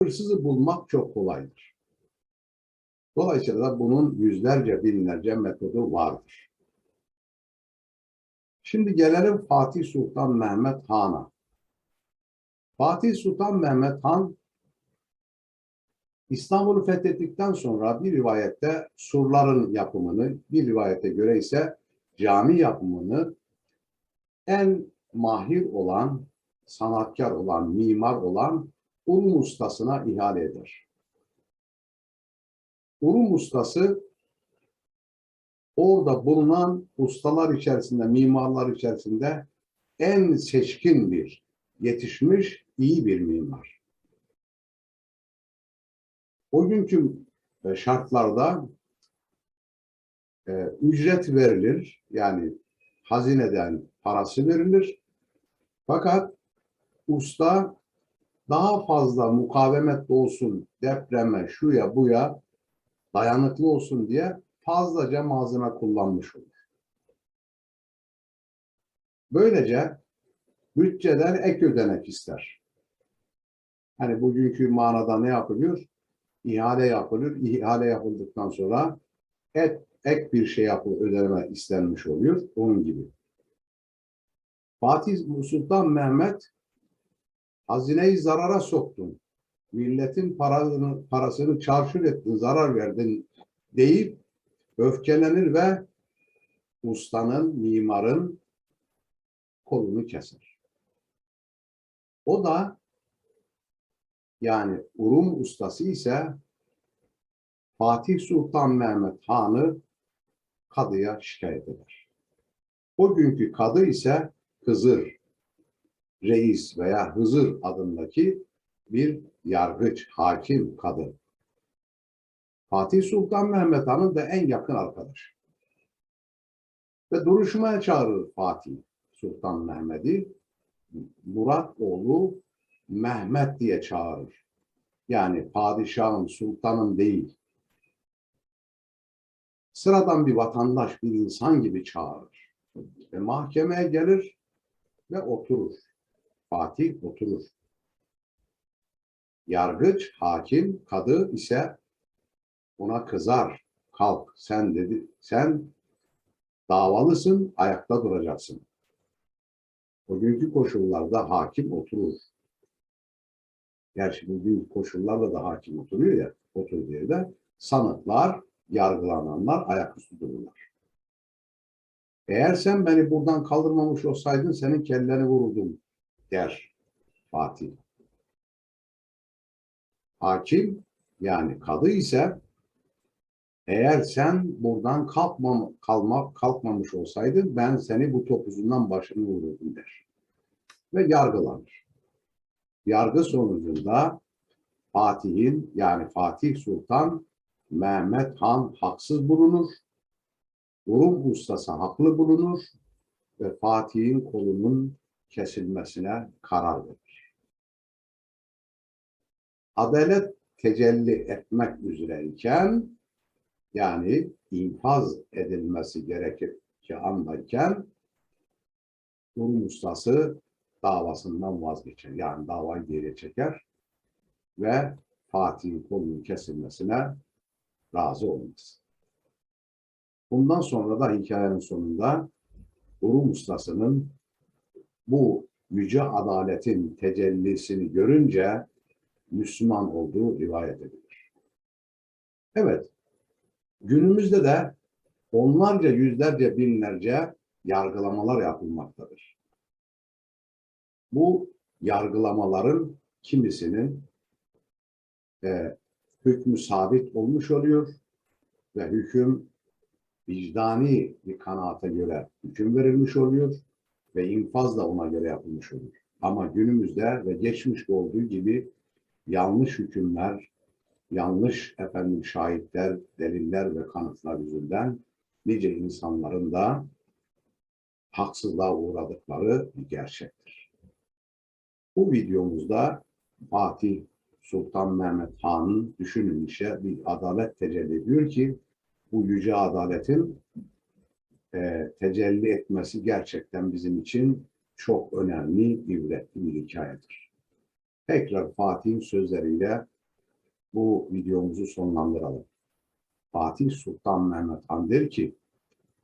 hırsızı bulmak çok kolaydır. Dolayısıyla da bunun yüzlerce, binlerce metodu vardır. Şimdi gelelim Fatih Sultan Mehmet Han'a. Fatih Sultan Mehmet Han, İstanbul'u fethettikten sonra bir rivayette surların yapımını, bir rivayete göre ise cami yapımını en mahir olan, sanatkar olan, mimar olan Urum ustasına ihale eder. Urum ustası orada bulunan ustalar içerisinde, mimarlar içerisinde en seçkin bir, yetişmiş iyi bir mimar. O günkü şartlarda ücret verilir, yani hazineden parası verilir. Fakat usta daha fazla mukavemetli olsun, depreme, şuya buya dayanıklı olsun diye fazlaca malzeme kullanmış olur. Böylece bütçeden ek ödenek ister. Hani bugünkü manada ne yapılıyor? İhale yapılır. İhale yapıldıktan sonra ek bir şey ödeme istenmiş oluyor. Onun gibi. Fatih Sultan Mehmet hazineyi zarara soktun. Milletin parasını çarçur ettin, zarar verdin deyip öfkelenir ve ustanın, mimarın kolunu keser. O da yani Urum ustası ise Fatih Sultan Mehmet Han'ı kadıya şikayet eder. O günkü kadı ise Hızır Reis veya Hızır adındaki bir yargıç, hakim kadı. Fatih Sultan Mehmet Han'ın da en yakın arkadaşı. Ve duruşmaya çağırır Fatih Sultan Mehmet'i. Murat oğlu Mehmet diye çağırır. Yani padişahın, sultanın değil. Sıradan bir vatandaş, bir insan gibi çağırır. Ve mahkemeye gelir ve oturur. Fatih oturur. Yargıç, hakim, kadı ise ona kızar. Kalk sen dedi, sen davalısın, ayakta duracaksın. O günkü koşullarda hakim oturur. Gerçi bugün koşullarda da hakim oturuyor ya, oturduğu yerde sanıklar, yargılananlar ayaküstü dururlar. Eğer sen beni buradan kaldırmamış olsaydın senin kelleni vururdum der Fatih. Hakim yani kadı ise eğer sen buradan kalkmamış olsaydın ben seni bu topuzundan başını vururdum der. Ve yargılanır. Yargı sonucunda Fatih'in yani Fatih Sultan Mehmet Han haksız bulunur. Urum ustası haklı bulunur ve Fatih'in kolunun kesilmesine karar verir. Adalet tecelli etmek üzereyken yani infaz edilmesi gerekirken andayken Urum ustası davasından vazgeçer. Yani davayı geri çeker ve Fatih'in kolunun kesilmesine razı olmaz. Bundan sonra da hikayenin sonunda Urum ustasının bu yüce adaletin tecellisini görünce Müslüman olduğu rivayet edilir. Evet, günümüzde de onlarca, yüzlerce, binlerce yargılamalar yapılmaktadır. Bu yargılamaların kimisinin hükmü sabit olmuş oluyor ve hüküm vicdani bir kanaate göre hüküm verilmiş oluyor ve infaz da ona göre yapılmış oluyor. Ama günümüzde ve geçmişte olduğu gibi yanlış hükümler, yanlış şahitler, deliller ve kanıtlar yüzünden nice insanların da haksızlığa uğradıkları bir gerçektir. Bu videomuzda Fatih Sultan Mehmet Han'ın düşünülüşe bir adalet tecelli ediyor ki bu yüce adaletin tecelli etmesi gerçekten bizim için çok önemli, ibretli bir hikayedir. Tekrar Fatih'in sözleriyle bu videomuzu sonlandıralım. Fatih Sultan Mehmet Han der ki,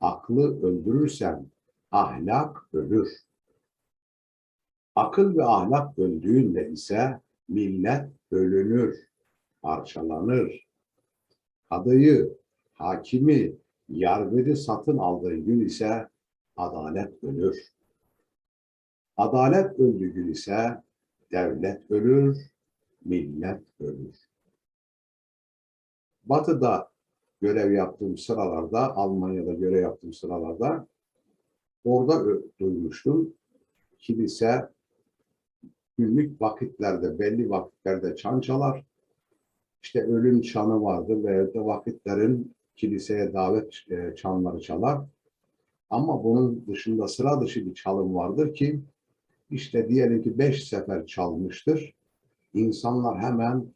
aklı öldürürsen ahlak ölür. Akıl ve ahlak öldüğünde ise millet bölünür, parçalanır. Kadıyı, hakimi, yargıcı satın aldığı gün ise adalet ölür. Adalet öldüğü gün ise devlet ölür, millet ölür. Batı'da görev yaptığım sıralarda, Almanya'da görev yaptığım sıralarda orada duymuştum. Kilise günlük vakitlerde, belli vakitlerde çan çalar. İşte ölüm çanı vardı ve de vakitlerin kiliseye davet çanları çalar. Ama bunun dışında sıra dışı bir çalım vardır ki işte diyelim ki 5 sefer çalmıştır. İnsanlar hemen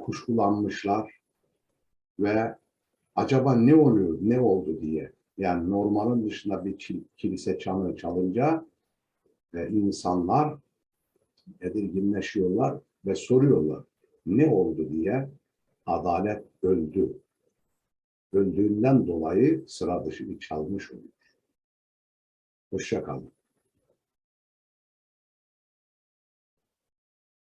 kuşkulanmışlar ve acaba ne oluyor, ne oldu diye. Yani normalin dışında bir kilise çanı çalınca insanlar tedirginleşiyorlar ve soruyorlar ne oldu diye. Adalet öldü. Öldüğünden dolayı sıra dışı bir çalmış oluyor. Hoşça kalın.